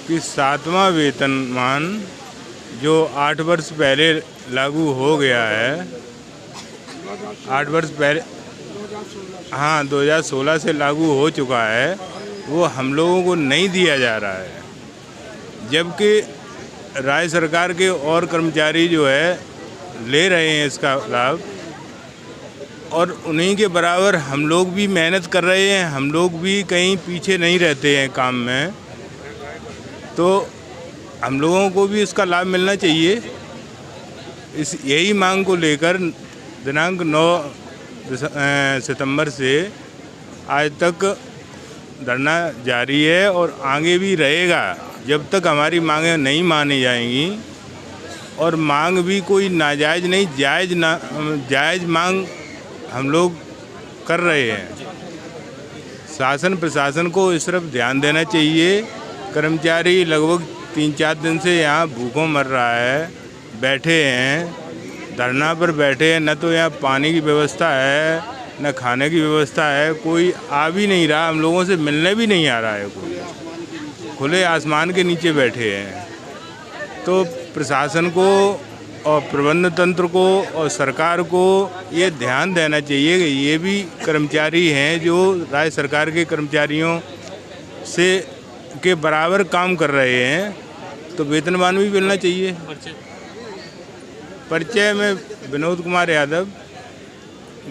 कि 7वां वेतनमान जो 8 वर्ष पहले लागू हो गया है, 8 वर्ष पहले, हाँ 2016 से लागू हो चुका है, वो हम लोगों को नहीं दिया जा रहा है। जबकि राज्य सरकार के और कर्मचारी जो है ले रहे हैं इसका लाभ, और उन्हीं के बराबर हम लोग भी मेहनत कर रहे हैं, हम लोग भी कहीं पीछे नहीं रहते हैं काम में, तो हम लोगों को भी इसका लाभ मिलना चाहिए। यही मांग को लेकर दिनांक 9 सितंबर से आज तक धरना जारी है और आगे भी रहेगा जब तक हमारी मांगें नहीं मानी जाएंगी। और मांग भी कोई नाजायज़ नहीं, जायज़ मांग हम लोग कर रहे हैं। शासन प्रशासन को इस तरफ ध्यान देना चाहिए। कर्मचारी लगभग 3-4 दिन से यहाँ भूखों मर रहा है, बैठे हैं, धरना पर बैठे हैं। न तो यहाँ पानी की व्यवस्था है, न खाने की व्यवस्था है, कोई आ भी नहीं रहा, हम लोगों से मिलने भी नहीं आ रहा है कोई, खुले आसमान के नीचे बैठे हैं। तो प्रशासन को और प्रबंध तंत्र को और सरकार को ये ध्यान देना चाहिए कि ये भी कर्मचारी हैं जो राज्य सरकार के कर्मचारियों से के बराबर काम कर रहे हैं, तो वेतनमान भी मिलना चाहिए। परिचय में विनोद कुमार यादव,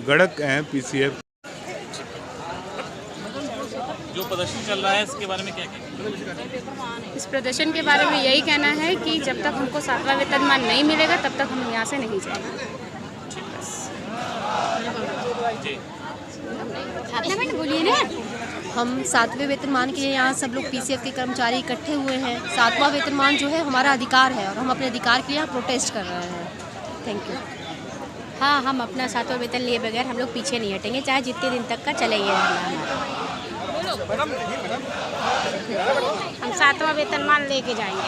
गड़क हैं, PCF। जो प्रदर्शन चल रहा है इसके बारे में क्या कहना? इस प्रदर्शन के बारे में यही कहना है कि जब तक हमको 7वां वेतनमान नहीं मिलेगा तब तक हम यहाँ से नहीं जाएंगे। बोलिए ना। हम 7वें वेतनमान के लिए यहाँ सब लोग PCF के कर्मचारी इकट्ठे हुए हैं। 7वां वेतनमान जो है हमारा अधिकार है और हम अपने अधिकार के लिए यहाँ प्रोटेस्ट कर रहे हैं। Thank you. हाँ, हम अपना 7वां वेतन लिए बगैर हम लोग पीछे नहीं हटेंगे, चाहे जितने दिन तक का चले ये हम 7वां वेतनमान लेके जाएंगे।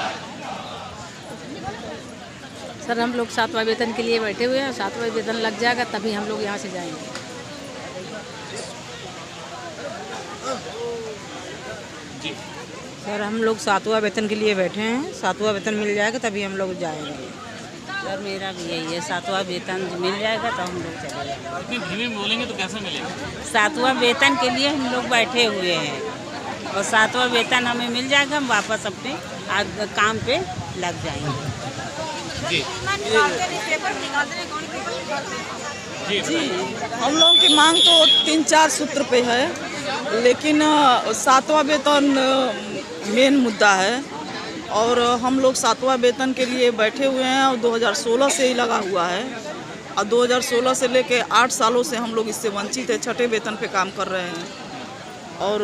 सर हम लोग 7वां वेतन के लिए बैठे हुए हैं, 7वां वेतन लग जाएगा तभी हम लोग यहाँ से जाएंगे। जी सर हम लोग 7वां वेतन के लिए बैठे हैं, 7वां वेतन मिल जाएगा तभी हम लोग जाएंगे। सर मेरा भी यही है, 7वां वेतन मिल जाएगा तो हम लोग चले जाएंगे। इतनी धीमे बोलेंगे तो कैसे मिलेगा? 7वां वेतन के लिए हम लोग बैठे हुए हैं और 7वां वेतन हमें मिल जाएगा, हम वापस अपने काम पे लग जाएंगे। जी जी हम लोगों की मांग तो 3-4 सूत्र पे है, लेकिन 7वां वेतन मेन मुद्दा है और हम लोग 7वां वेतन के लिए बैठे हुए हैं और 2016 से ही लगा हुआ है और 2016 से लेके 8 सालों से हम लोग इससे वंचित है, 6ठे वेतन पे काम कर रहे हैं और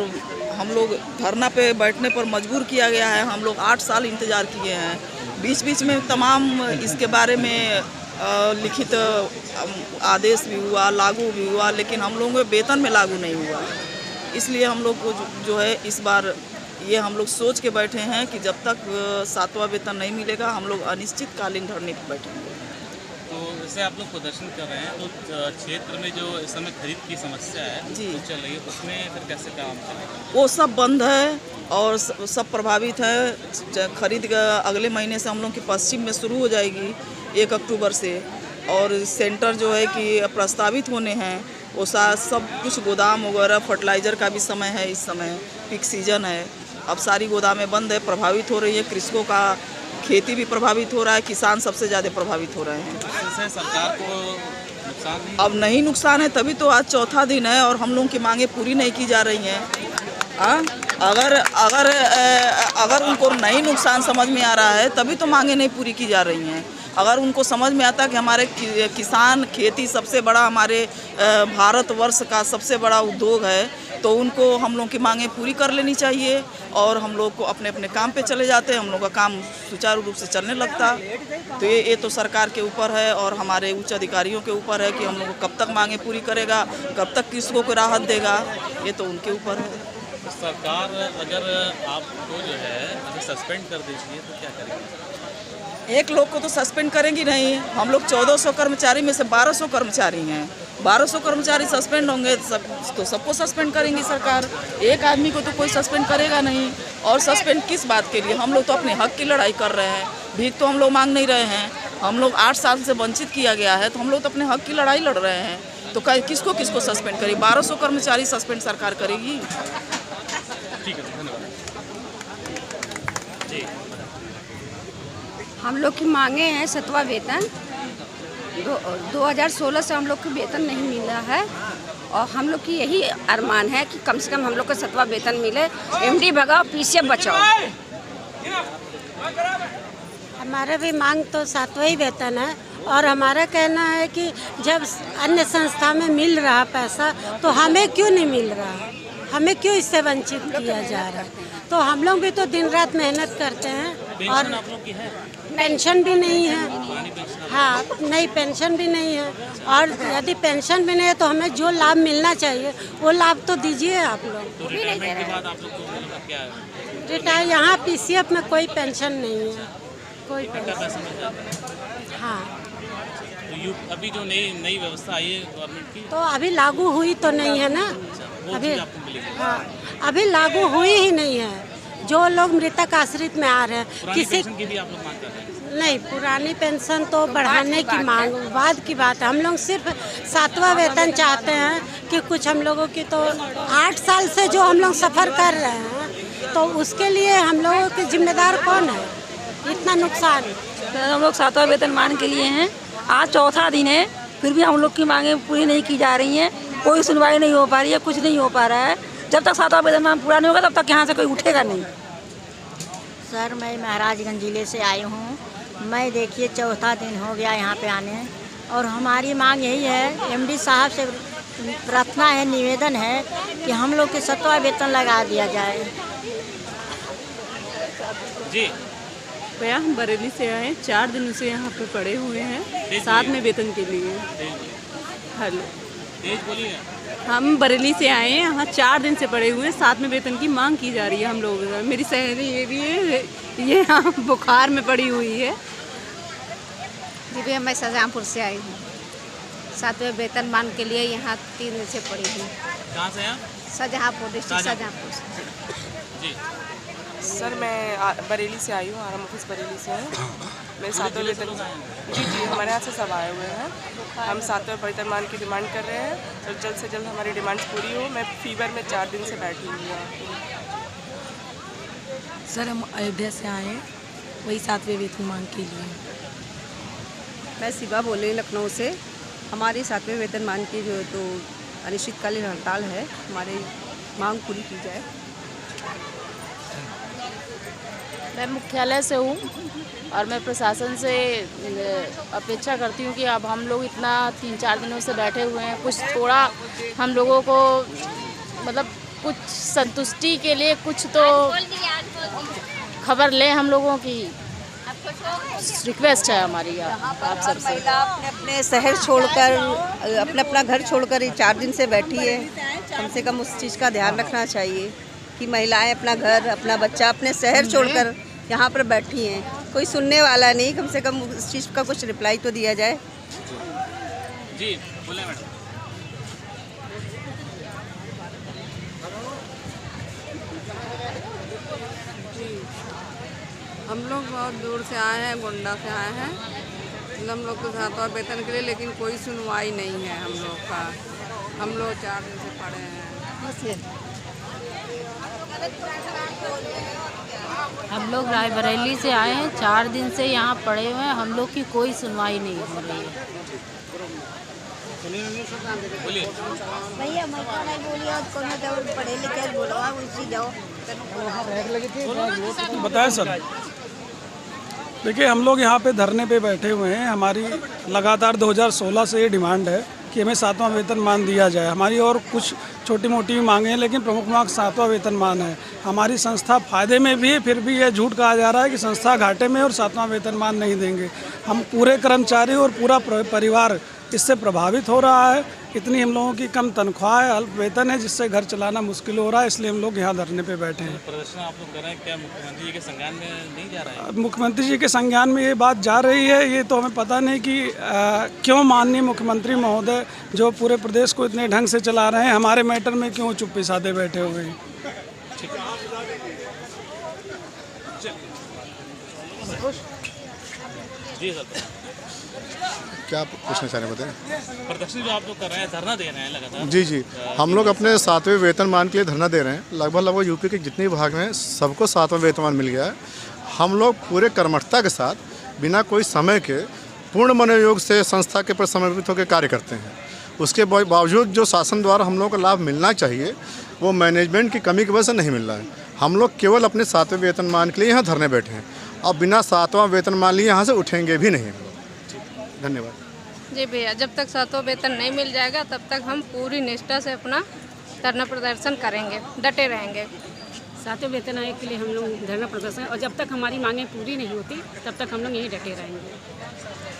हम लोग धरना पे बैठने पर मजबूर किया गया है। हम लोग 8 साल इंतज़ार किए हैं, बीच बीच में तमाम इसके बारे में लिखित आदेश भी हुआ, लागू भी हुआ, लेकिन हम लोगों के वेतन में लागू नहीं हुआ। इसलिए हम लोग को जो है इस बार ये हम लोग सोच के बैठे हैं कि जब तक 7वां वेतन नहीं मिलेगा हम लोग अनिश्चितकालीन धरने पर बैठेंगे। तो जैसे आप लोग प्रदर्शन कर रहे हैं तो क्षेत्र में जो इस समय खरीद की समस्या है जी तो चल रही है, उसमें फिर कैसे काम चलेगा? वो सब बंद है और सब प्रभावित है। खरीद अगले महीने से हम लोग की पश्चिम में शुरू हो जाएगी 1 अक्टूबर से और सेंटर जो है कि प्रस्तावित होने हैं, वो सब कुछ गोदाम वगैरह फर्टिलाइज़र का भी समय है, इस समय पीक सीजन है, अब सारी गोदामें बंद है, प्रभावित हो रही है। कृषकों का खेती भी प्रभावित हो रहा है, किसान सबसे ज़्यादा प्रभावित हो रहे हैं। इससे सरकार को नुकसान नहीं? अब नहीं नुकसान है, तभी तो आज चौथा दिन है और हम लोगों की मांगें पूरी नहीं की जा रही हैं। अगर उनको नहीं नुकसान समझ में आ रहा है तभी तो मांगें नहीं पूरी की जा रही हैं। अगर उनको समझ में आता कि हमारे किसान खेती सबसे बड़ा हमारे भारतवर्ष का सबसे बड़ा उद्योग है तो उनको हम लोग की मांगें पूरी कर लेनी चाहिए और हम लोग को अपने अपने काम पे चले जाते हैं, हम लोग का काम सुचारू रूप से चलने लगता। तो ये तो सरकार के ऊपर है और हमारे उच्च अधिकारियों के ऊपर है कि हम लोग कब तक मांगें पूरी करेगा, कब तक कृषकों को राहत देगा, ये तो उनके ऊपर है। सरकार अगर आपको जो है अगर सस्पेंड कर देती है तो क्या करेगी? एक लोग को तो सस्पेंड करेंगी नहीं। हम लोग 1400 कर्मचारी में से 1200 कर्मचारी हैं 1200 कर्मचारी सस्पेंड होंगे तो सबको सस्पेंड करेंगी सरकार, एक आदमी को तो कोई सस्पेंड करेगा नहीं। और सस्पेंड किस बात के लिए? हम लोग तो अपने हक की लड़ाई कर रहे हैं, भीख तो हम लोग मांग नहीं रहे हैं। हम लोग 8 साल से वंचित किया गया है, तो हम लोग तो अपने हक की लड़ाई लड़ रहे हैं। तो किसको किसको सस्पेंड करेगी? 1200 कर्मचारी सस्पेंड सरकार करेगी? ठीक है, धन्यवाद जी। हम लोग की मांगे हैं 7वां वेतन। 2016 से हम लोग को वेतन नहीं मिला है और हम लोग की यही अरमान है कि कम से कम हम लोग को 7वां वेतन मिले। एमडी भगाओ, पीसीएफ बचाओ। हमारा भी मांग तो 7वां ही वेतन है और हमारा कहना है कि जब अन्य संस्था में मिल रहा पैसा तो हमें क्यों नहीं मिल रहा, हमें क्यों इससे वंचित किया जा रहा है। तो हम लोग भी तो दिन रात मेहनत करते हैं और पेंशन भी नहीं है। हाँ, नहीं पेंशन भी नहीं है और यदि पेंशन भी नहीं है तो हमें जो लाभ मिलना चाहिए वो लाभ तो दीजिए आप लोग। रिटायर यहाँ पीसीएफ में कोई पेंशन नहीं है, कोई पेंशन। हाँ, तो अभी जो नई व्यवस्था आई है गवर्नमेंट की, तो अभी लागू हुई तो नहीं है ना अभी। हाँ, अभी लागू हुई ही नहीं है। जो लोग मृतक आश्रित में आ रहे हैं, किसी की भी आप लोग मांग कर रहे हैं? नहीं, पुरानी पेंशन तो बढ़ाने की मांग बाद की बात है। हम लोग सिर्फ 7वां वेतन चाहते हैं कि कुछ हम लोगों की तो 8 साल से जो हम लोग सफ़र कर रहे हैं तो उसके लिए हम लोगों के जिम्मेदार कौन है? इतना नुकसान। तो हम लोग 7वां वेतन मांग के लिए हैं। आज चौथा दिन है, फिर भी हम लोग की मांगें पूरी नहीं की जा रही हैं। कोई सुनवाई नहीं हो पा रही है, कुछ नहीं हो पा रहा है। जब तक 7वां वेतन मांग पूरा नहीं होगा तब तक यहाँ से कोई उठेगा नहीं। सर, मैं महाराजगंज ज़िले से आई हूँ। मैं देखिए चौथा दिन हो गया यहाँ पे आने और हमारी मांग यही है, एमडी साहब से प्रार्थना है, निवेदन है कि हम लोग के 7वां वेतन लगा दिया जाए। जी भैया, हम बरेली से आए, 4 दिन से यहाँ पे पड़े हुए हैं 7वें वेतन के लिए। हेलो, तेज बोलिए। हम बरेली से आए हैं, यहाँ 4 दिन से पड़े हुए हैं, 7वें वेतन की मांग की जा रही है हम लोग। मेरी सहेली ये भी है, ये यहाँ बुखार में पड़ी हुई है। जी भैया, मैं शाहजहाँपुर से आई हूँ। 7वें वेतन मांग के लिए यहाँ 3 दिन से पड़ी हूँ। कहाँ से हैं? शाहजहाँपुर, डिस्ट्रिक्ट शाहजहाँपुर से। जी सर, मैं बरेली से आई हूँ, आराम ऑफिस बरेली से हूँ। मैं 7वें वेतन, जी हमारे यहाँ से सब आए हुए हैं। हम 7वें वेतन मान की डिमांड कर रहे हैं तो जल्द से जल्द हमारी डिमांड्स पूरी हो। मैं फीवर में 4 दिन से बैठी हुई हूँ। सर, हम अयोध्या से आए हैं, वही 7वें वेतन मांग के लिए। मैं शिवा बोल रही हूँ लखनऊ से। हमारी 7वें वेतन मांग की जो तो अनिश्चितकालीन हड़ताल है, हमारी मांग पूरी की जाए। मैं मुख्यालय से हूँ और मैं प्रशासन से अपेक्षा करती हूँ कि अब हम लोग इतना 3-4 दिनों से बैठे हुए हैं, कुछ थोड़ा हम लोगों को मतलब कुछ संतुष्टि के लिए कुछ तो खबर लें हम लोगों की। रिक्वेस्ट है हमारी आप सबसे। अपने अपने शहर छोड़कर, अपना अपना घर छोड़कर 4 दिन से बैठी है। कम से कम उस चीज़ का ध्यान रखना चाहिए कि महिलाएं अपना घर, अपना बच्चा, अपने शहर छोड़कर यहाँ पर बैठी हैं। कोई सुनने वाला नहीं, कम से कम उस चीज़ का कुछ रिप्लाई तो दिया जाए। जी बोले मैडम। हम लोग बहुत दूर से आए हैं, गोंडा से आए हैं। हम लोग को 7वां वेतन के लिए, लेकिन कोई सुनवाई नहीं है हम लोग का। हम लोग 4 दिन से पड़े हैं। हम लोग रायबरेली से आए हैं, 4 दिन से यहाँ पड़े हुए हैं। हम लोग की कोई सुनवाई नहीं हो रही है। बोलिए भैया, मैं तो नहीं बोलिए, कोनो जब पढ़े लिखे बोलवा उसी जाओ। बताएं सर। देखिए, हम लोग यहाँ पे धरने पे बैठे हुए हैं। हमारी लगातार 2016 से ये डिमांड है कि हमें 7वां वेतन मान दिया जाए। हमारी और कुछ छोटी मोटी भी मांगे हैं, लेकिन प्रमुख मांग 7वां वेतन मान है। हमारी संस्था फायदे में भी है, फिर भी यह झूठ कहा जा रहा है कि संस्था घाटे में और 7वां वेतन मान नहीं देंगे। हम पूरे कर्मचारी और पूरा परिवार इससे प्रभावित हो रहा है। इतनी हम लोगों की कम तनख्वाह है, अल्प वेतन है, जिससे घर चलाना मुश्किल हो रहा है, इसलिए हम लोग यहाँ धरने पे बैठे हैं। प्रदर्शन आप लोग कर रहे हैं, क्या मुख्यमंत्री जी के संज्ञान में नहीं जा रहा है? मुख्यमंत्री जी के संज्ञान में ये बात जा रही है, ये तो हमें पता नहीं कि क्यों माननीय मुख्यमंत्री महोदय जो पूरे प्रदेश को इतने ढंग से चला रहे हैं, हमारे मैटर में क्यों चुप्पी साधे बैठे हुए हैं। जी सर, क्या पूछना चाह रहे हैं बताएं? प्रदर्शन जो आप लोग कर रहे हैं, धरना दे रहे हैं लगातार। जी जी, हम लोग अपने 7वें वेतनमान के लिए धरना दे रहे हैं। लगभग यूपी के जितने भाग में सबको 7वां वेतनमान मिल गया है। हम लोग पूरे कर्मठता के साथ बिना कोई समय के पूर्ण मनोयोग से संस्था के प्रति समर्पित होकर कार्य करते हैं। उसके बावजूद जो शासन द्वारा हम लोग को लाभ मिलना चाहिए वो मैनेजमेंट की कमी की वजह से नहीं मिल रहा है। हम लोग केवल अपने 7वें वेतनमान के लिए यहाँ धरने बैठे हैं। अब बिना 7वां वेतनमान लिए यहाँ से उठेंगे भी नहीं। धन्यवाद। जी भैया, जब तक 7वां वेतन नहीं मिल जाएगा तब तक हम पूरी निष्ठा से अपना धरना प्रदर्शन करेंगे, डटे रहेंगे। 7वें वेतन आयोग के लिए हम लोग धरना प्रदर्शन, और जब तक हमारी मांगें पूरी नहीं होती तब तक हम लोग यहीं डटे रहेंगे।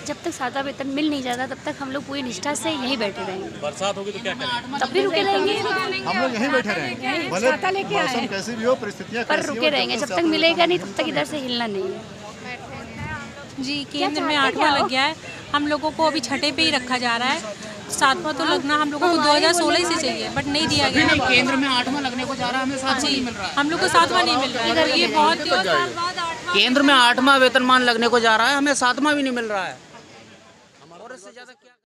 जब तक 7वां वेतन मिल नहीं जाता तब तक हम लोग पूरी निष्ठा से यहीं बैठे रहेंगे। बरसात होगी तो क्या करेंगे? तब भी रुके रहेंगे, हम लोग यहीं बैठे रहेंगे, भले मौसम कैसी भी हो, परिस्थितियाँ पर रुके रहेंगे। जब तक मिलेगा नहीं तब तक इधर से हिलना नहीं है। जी, केंद्र में 8वां लग गया है, हम लोगों को अभी छठे पे ही रखा जा रहा है। 7वां तो लगना हम लोगों को 2016 ही से चाहिए, बट नहीं दिया गया। केंद्र में 8वां लगने को जा रहा है, हमें 7वां नहीं मिल रहा है। हम लोग को 7वां नहीं मिल रहा है, ये बहुत केंद्र में 8वां वेतनमान लगने को जा रहा है, हमें 7वां भी नहीं मिल रहा है।